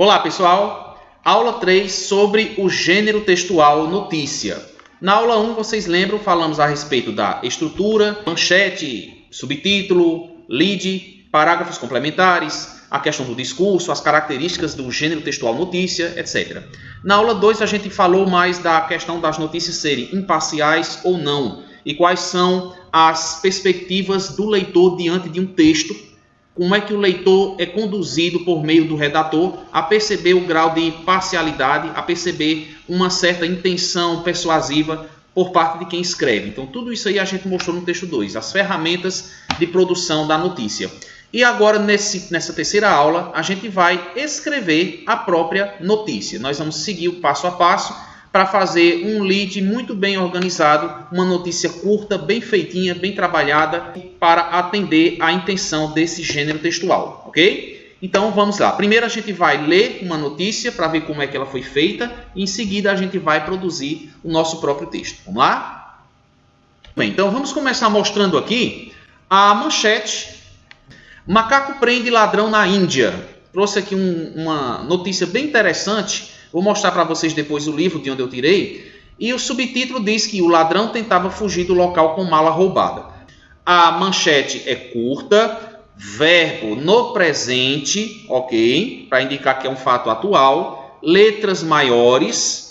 Olá pessoal, aula 3 sobre o gênero textual notícia. Na aula 1, vocês lembram, falamos a respeito da estrutura, manchete, subtítulo, lead, parágrafos complementares, a questão do discurso, as características do gênero textual notícia, etc. Na aula 2, a gente falou mais da questão das notícias serem imparciais ou não, e quais são as perspectivas do leitor diante de um texto. Como é que o leitor é conduzido por meio do redator a perceber o grau de parcialidade, a perceber uma certa intenção persuasiva por parte de quem escreve. Então, tudo isso aí a gente mostrou no texto 2, as ferramentas de produção da notícia. E agora, nessa terceira aula, a gente vai escrever a própria notícia. Nós vamos seguir o passo a passo para fazer um lead muito bem organizado, uma notícia curta, bem feitinha, bem trabalhada, para atender à intenção desse gênero textual, ok? Então vamos lá. Primeiro a gente vai ler uma notícia para ver como é que ela foi feita, e em seguida a gente vai produzir o nosso próprio texto. Vamos lá? Bem, então vamos começar mostrando aqui a manchete. Macaco prende ladrão na Índia. Trouxe aqui uma notícia bem interessante. Vou mostrar para vocês depois o livro de onde eu tirei. E o subtítulo diz que o ladrão tentava fugir do local com mala roubada. A manchete é curta, verbo no presente, ok? Para indicar que é um fato atual. Letras maiores.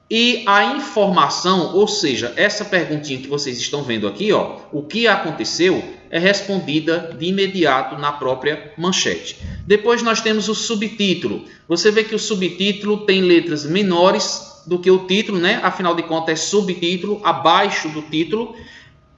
E a informação, ou seja, essa perguntinha que vocês estão vendo aqui, ó, o que aconteceu, é respondida de imediato na própria manchete. Depois nós temos o subtítulo. Você vê que o subtítulo tem letras menores do que o título, né? Afinal de contas é subtítulo, abaixo do título.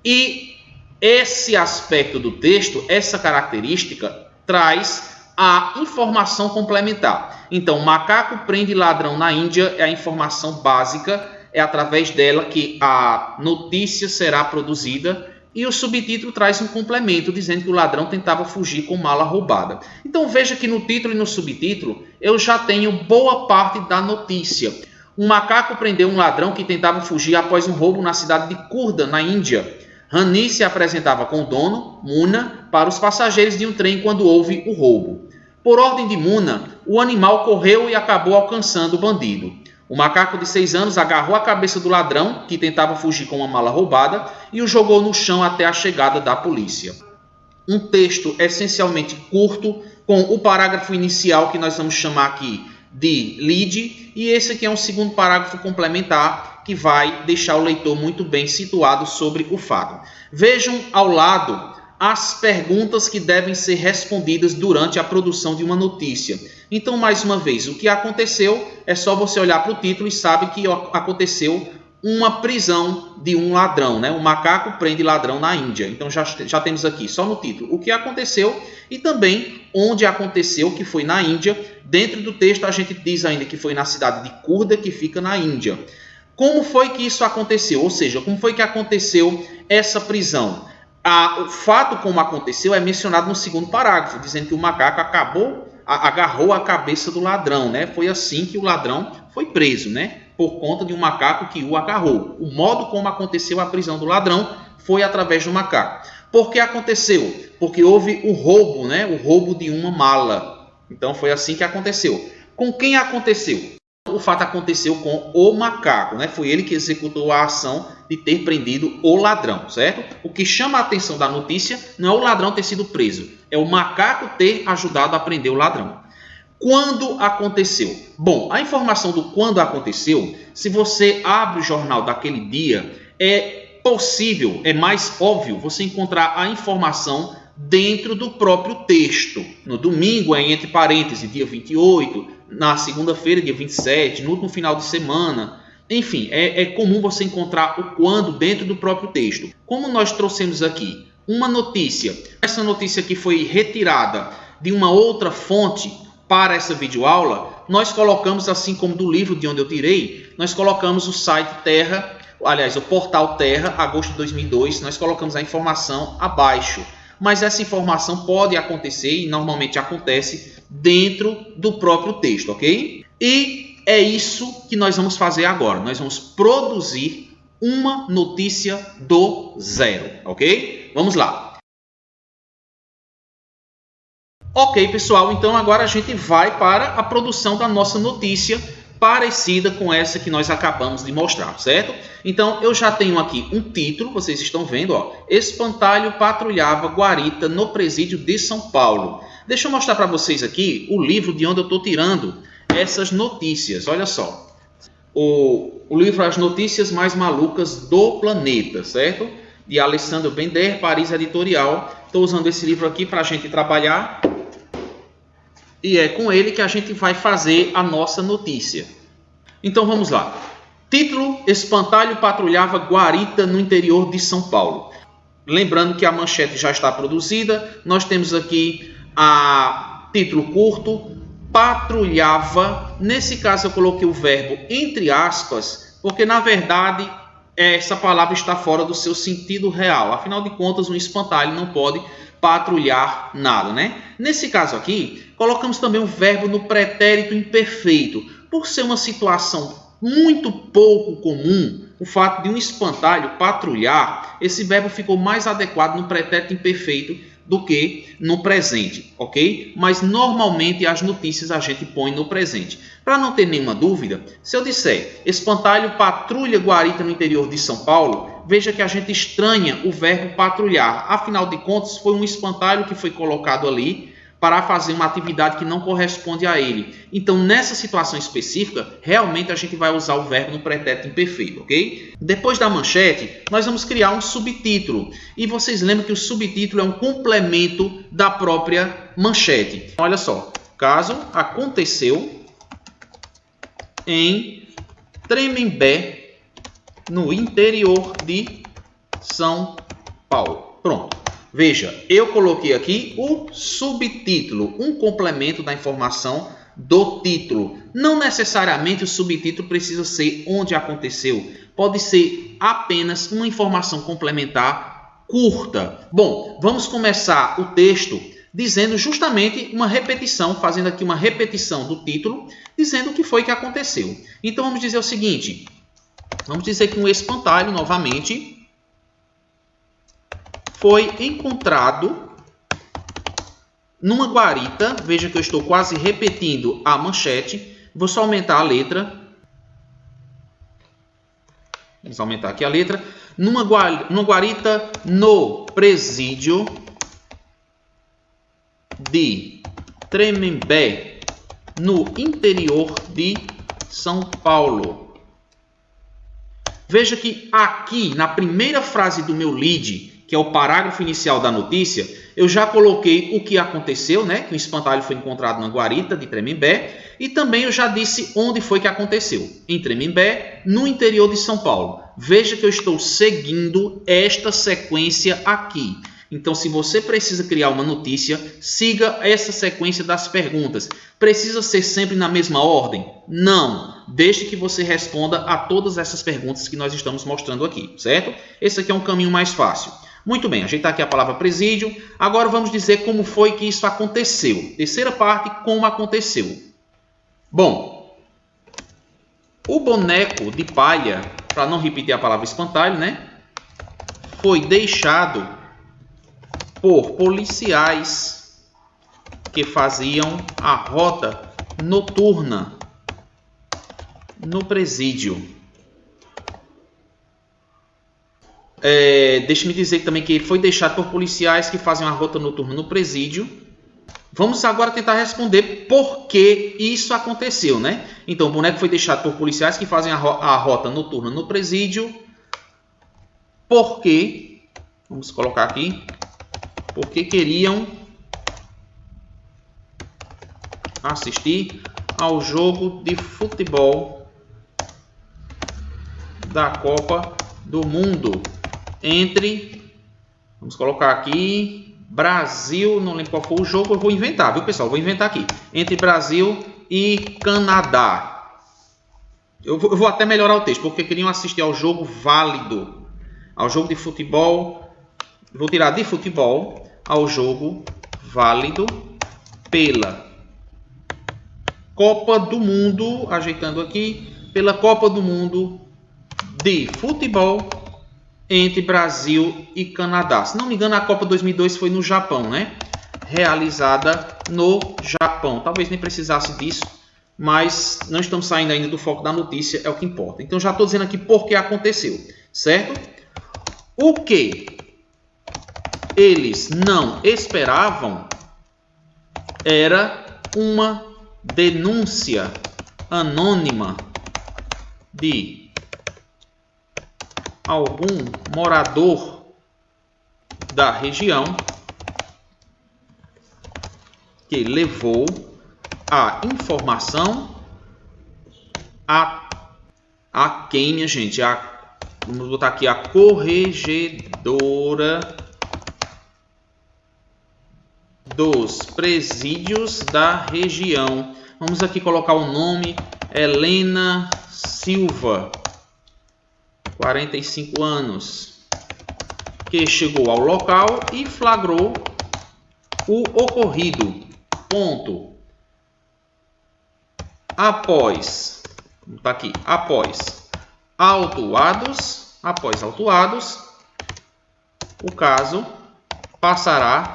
E esse aspecto do texto, essa característica, traz a informação complementar. Então, macaco prende ladrão na Índia é a informação básica, é através dela que a notícia será produzida. E o subtítulo traz um complemento, dizendo que o ladrão tentava fugir com mala roubada. Então veja que no título e no subtítulo eu já tenho boa parte da notícia. Um macaco prendeu um ladrão que tentava fugir após um roubo na cidade de Khurda, na Índia. Rani se apresentava com o dono, Muna, para os passageiros de um trem quando houve o roubo. Por ordem de Muna, o animal correu e acabou alcançando o bandido. O macaco de 6 anos agarrou a cabeça do ladrão, que tentava fugir com uma mala roubada, e o jogou no chão até a chegada da polícia. Um texto essencialmente curto, com o parágrafo inicial, que nós vamos chamar aqui de lead, e esse aqui é um segundo parágrafo complementar, que vai deixar o leitor muito bem situado sobre o fato. Vejam ao lado as perguntas que devem ser respondidas durante a produção de uma notícia. Então, mais uma vez, o que aconteceu é só você olhar para o título e sabe que aconteceu uma prisão de um ladrão, né? Um macaco prende ladrão na Índia. Então, já temos aqui, só no título, o que aconteceu e também onde aconteceu, que foi na Índia. Dentro do texto, a gente diz ainda que foi na cidade de Khurda, que fica na Índia. Como foi que isso aconteceu? Ou seja, como foi que aconteceu essa prisão? O fato como aconteceu é mencionado no segundo parágrafo, dizendo que o macaco agarrou a cabeça do ladrão, né? Foi assim que o ladrão foi preso, né? Por conta de um macaco que o agarrou. O modo como aconteceu a prisão do ladrão foi através do macaco. Por que aconteceu? Porque houve o roubo, né? O roubo de uma mala. Então foi assim que aconteceu. Com quem aconteceu? O fato aconteceu com o macaco, né? Foi ele que executou a ação de ter prendido o ladrão, certo? O que chama a atenção da notícia não é o ladrão ter sido preso, é o macaco ter ajudado a prender o ladrão. Quando aconteceu? Bom, a informação do quando aconteceu, se você abre o jornal daquele dia, é possível, é mais óbvio você encontrar a informação dentro do próprio texto. No domingo é entre parênteses, dia 28, na segunda-feira, dia 27, no final de semana. Enfim, é comum você encontrar o quando dentro do próprio texto. Como nós trouxemos aqui uma notícia, essa notícia aqui foi retirada de uma outra fonte para essa videoaula, nós colocamos, assim como do livro de onde eu tirei, nós colocamos o site Terra, aliás, o portal Terra, agosto de 2002, nós colocamos a informação abaixo. Mas essa informação pode acontecer, e normalmente acontece, dentro do próprio texto, ok? E é isso que nós vamos fazer agora. Nós vamos produzir uma notícia do zero, ok? Vamos lá. Ok, pessoal, então agora a gente vai para a produção da nossa notícia parecida com essa que nós acabamos de mostrar, certo? Então, eu já tenho aqui um título, vocês estão vendo, ó. Espantalho patrulhava guarita no presídio de São Paulo. Deixa eu mostrar para vocês aqui o livro de onde eu estou tirando essas notícias. Olha só. O livro As Notícias Mais Malucas do Planeta, certo? De Alessandro Bender, Paris Editorial. Estou usando esse livro aqui para a gente trabalhar. E é com ele que a gente vai fazer a nossa notícia. Então vamos lá. Título: Espantalho patrulhava guarita no interior de São Paulo. Lembrando que a manchete já está produzida. Nós temos aqui a título curto, patrulhava. Nesse caso eu coloquei o verbo entre aspas, porque na verdade essa palavra está fora do seu sentido real. Afinal de contas, um espantalho não pode patrulhar nada, né? Nesse caso aqui, colocamos também o verbo no pretérito imperfeito. Por ser uma situação muito pouco comum, o fato de um espantalho patrulhar, esse verbo ficou mais adequado no pretérito imperfeito do que no presente, ok? Mas normalmente as notícias a gente põe no presente. Para não ter nenhuma dúvida, se eu disser espantalho patrulha guarita no interior de São Paulo, veja que a gente estranha o verbo patrulhar. Afinal de contas, foi um espantalho que foi colocado ali para fazer uma atividade que não corresponde a ele. Então, nessa situação específica, realmente a gente vai usar o verbo no pretérito imperfeito, ok? Depois da manchete, nós vamos criar um subtítulo. E vocês lembram que o subtítulo é um complemento da própria manchete. Olha só, caso aconteceu em Tremembé, no interior de São Paulo. Pronto. Veja, eu coloquei aqui o subtítulo, um complemento da informação do título. Não necessariamente o subtítulo precisa ser onde aconteceu. Pode ser apenas uma informação complementar curta. Bom, vamos começar o texto dizendo justamente uma repetição, fazendo aqui uma repetição do título, dizendo o que foi que aconteceu. Então vamos dizer o seguinte, vamos dizer que um espantalho, novamente, foi encontrado numa guarita. Veja que eu estou quase repetindo a manchete. Vou só aumentar a letra. Vamos aumentar aqui a letra. Numa guarita no presídio de Tremembé, no interior de São Paulo. Veja que aqui, na primeira frase do meu lead, que é o parágrafo inicial da notícia, eu já coloquei o que aconteceu, né? Que o espantalho foi encontrado na guarita de Tremembé, e também eu já disse onde foi que aconteceu, em Tremembé, no interior de São Paulo. Veja que eu estou seguindo esta sequência aqui. Então, se você precisa criar uma notícia, siga essa sequência das perguntas. Precisa ser sempre na mesma ordem? Não. Desde que você responda a todas essas perguntas que nós estamos mostrando aqui, certo? Esse aqui é um caminho mais fácil. Muito bem, ajeitar aqui a palavra presídio. Agora vamos dizer como foi que isso aconteceu. Terceira parte, como aconteceu. Bom, o boneco de palha, para não repetir a palavra espantalho, né? Foi deixado por policiais que faziam a rota noturna no presídio. Deixe-me dizer também que foi deixado por policiais que fazem a rota noturna no presídio. Vamos agora tentar responder por que isso aconteceu, né? Então, o boneco foi deixado por policiais que fazem a rota noturna no presídio. Por quê? Vamos colocar aqui. Porque queriam assistir ao jogo de futebol da Copa do Mundo entre, vamos colocar aqui, Brasil, não lembro qual foi o jogo, eu vou inventar, viu pessoal? Vou inventar aqui, entre Brasil e Canadá. Eu vou até melhorar o texto, porque queriam assistir ao jogo válido, ao jogo de futebol, vou tirar de futebol, ao jogo válido pela Copa do Mundo, ajeitando aqui, pela Copa do Mundo de futebol entre Brasil e Canadá. Se não me engano, a Copa 2002 foi no Japão, né? realizada no Japão. Talvez nem precisasse disso, mas não estamos saindo ainda do foco da notícia, é o que importa. Então já estou dizendo aqui por que aconteceu, certo? O que eles não esperavam era uma denúncia anônima de algum morador da região que levou a informação a quem, minha gente? Vamos botar aqui a corregedora dos presídios da região. Vamos aqui colocar o nome Helena Silva, 45 anos, que chegou ao local e flagrou o ocorrido. Ponto. Após autuados, o caso passará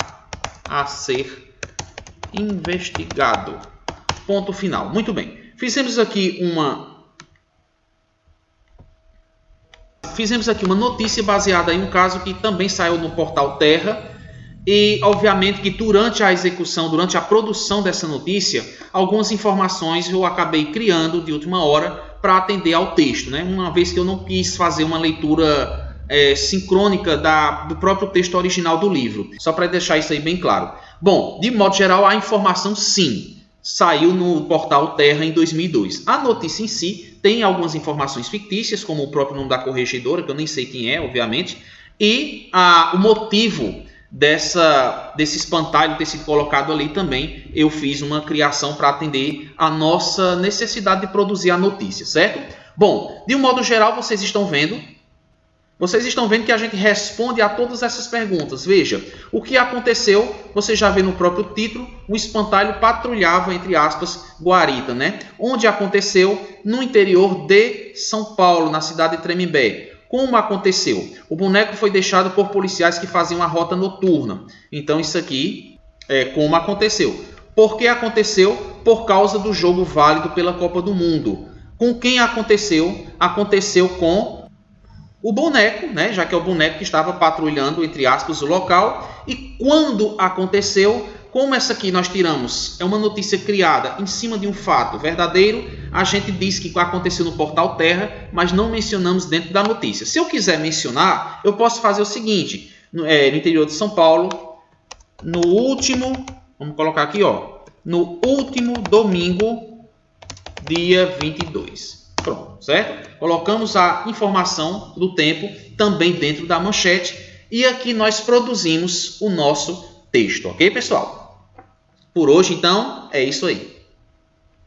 a ser investigado. Ponto final. Muito bem. Fizemos aqui uma notícia baseada em um caso que também saiu no portal Terra. E, obviamente, que durante a execução, durante a produção dessa notícia, algumas informações eu acabei criando de última hora para atender ao texto, né? Uma vez que eu não quis fazer uma leitura sincrônica do próprio texto original do livro. Só para deixar isso aí bem claro. Bom, de modo geral, a informação, sim, saiu no portal Terra em 2002. A notícia em si tem algumas informações fictícias, como o próprio nome da corregedora, que eu nem sei quem é, obviamente, e o motivo desse espantalho ter sido colocado ali também, eu fiz uma criação para atender a nossa necessidade de produzir a notícia, certo? Bom, de um modo geral, vocês estão vendo que a gente responde a todas essas perguntas. Veja, o que aconteceu, você já vê no próprio título, o espantalho patrulhava, entre aspas, guarita, né? Onde aconteceu? No interior de São Paulo, na cidade de Tremembé. Como aconteceu? O boneco foi deixado por policiais que faziam a rota noturna. Então isso aqui é como aconteceu. Por que aconteceu? Por causa do jogo válido pela Copa do Mundo. Com quem aconteceu? Aconteceu com o boneco, né? Já que é o boneco que estava patrulhando, entre aspas, o local. E quando aconteceu, como essa aqui nós tiramos, é uma notícia criada em cima de um fato verdadeiro, a gente diz que aconteceu no portal Terra, mas não mencionamos dentro da notícia. Se eu quiser mencionar, eu posso fazer o seguinte, no interior de São Paulo, vamos colocar aqui, no último domingo, dia 22. Pronto, certo? Colocamos a informação do tempo também dentro da manchete e aqui nós produzimos o nosso texto, ok, pessoal? Por hoje, então, é isso aí.